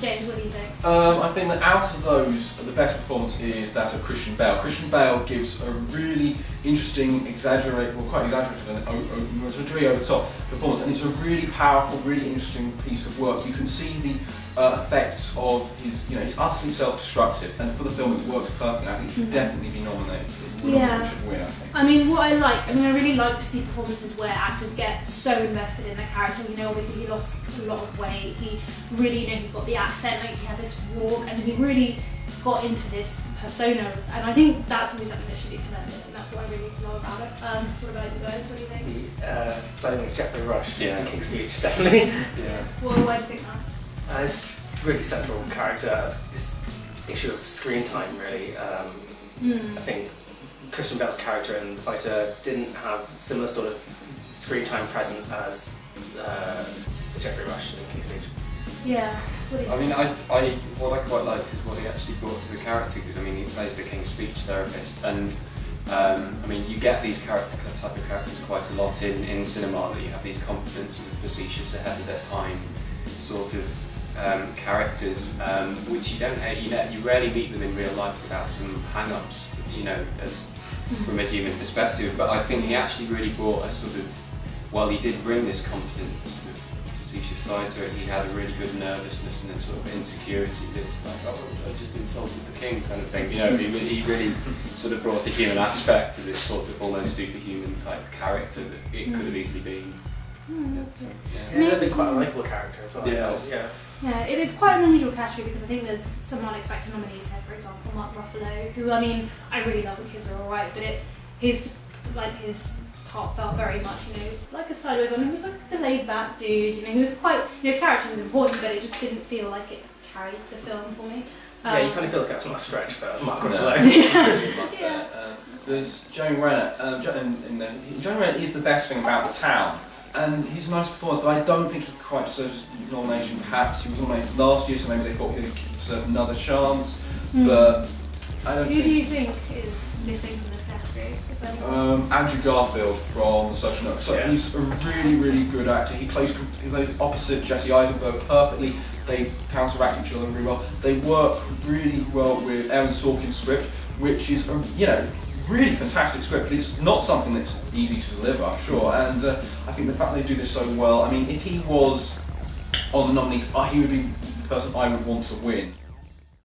James, what do you think? I think that out of those, the best performance is that of Christian Bale. Christian Bale gives a really interesting, quite exaggerated, and it's a really over-the-top performance, and it's a really powerful, really interesting piece of work. You can see the effects of his, he's utterly self-destructive, and for the film it works perfectly. I think he should definitely be nominated. Yeah. Should win, I think. I mean, what I really like to see performances where actors get so invested in their character. Obviously he lost a lot of weight. He really, he got the accent, like he had this walk, and he really got into this persona. And I think that's always something that should be commended, and that's what I really love about it. What about you guys? What do you think? Same with Geoffrey Rush in King's Speech, definitely. Yeah. Well, why do you think that? It's really central character. This issue of screen time, really. I think Christian Bale's character in The Fighter didn't have similar sort of screen time presence as Geoffrey Rush in King's Speech. Yeah. I mean, what I quite liked is what he actually brought to the character, because I mean he plays the King's Speech therapist, and I mean you get these type of characters quite a lot in cinema, that you have these confident, sort of facetious, ahead of their time sort of characters, which you rarely meet them in real life without some hang-ups, as from a human perspective. But I think he actually really brought a sort of, while he did bring this confident sort of facetious side to it, he had a really good nervousness and a sort of insecurity that it's like, oh, I just insulted the king kind of thing. He really sort of brought a human aspect to this sort of almost superhuman type character that it could have easily been. That'd be quite a likeable character as well. Yeah, it's quite an unusual category, because I think there's some unexpected nominees here. For example, Mark Ruffalo, who I really love The Kids Are Alright, but his part felt very much, like a sideways one. He was like the laid-back dude. He was quite, his character was important, but it just didn't feel like it carried the film for me. You kind of feel like that's not a stretch for Mark Ruffalo. There's Jeremy Renner. Jeremy Renner is the best thing about The Town. And he's a nice performance, but I don't think he quite deserves a nomination. Perhaps he was nominated last year, so maybe they thought he deserved another chance. But I don't. Who do you think is missing from this category? Andrew Garfield from Social Network. So he's a really, really good actor. He plays opposite Jesse Eisenberg perfectly. They counteract each other really well. They work really well with Aaron Sorkin's script, which is really fantastic script, but it's not something that's easy to deliver, I'm sure. And I think the fact they do this so well, I mean, if he was on the nominees, he would be the person I would want to win.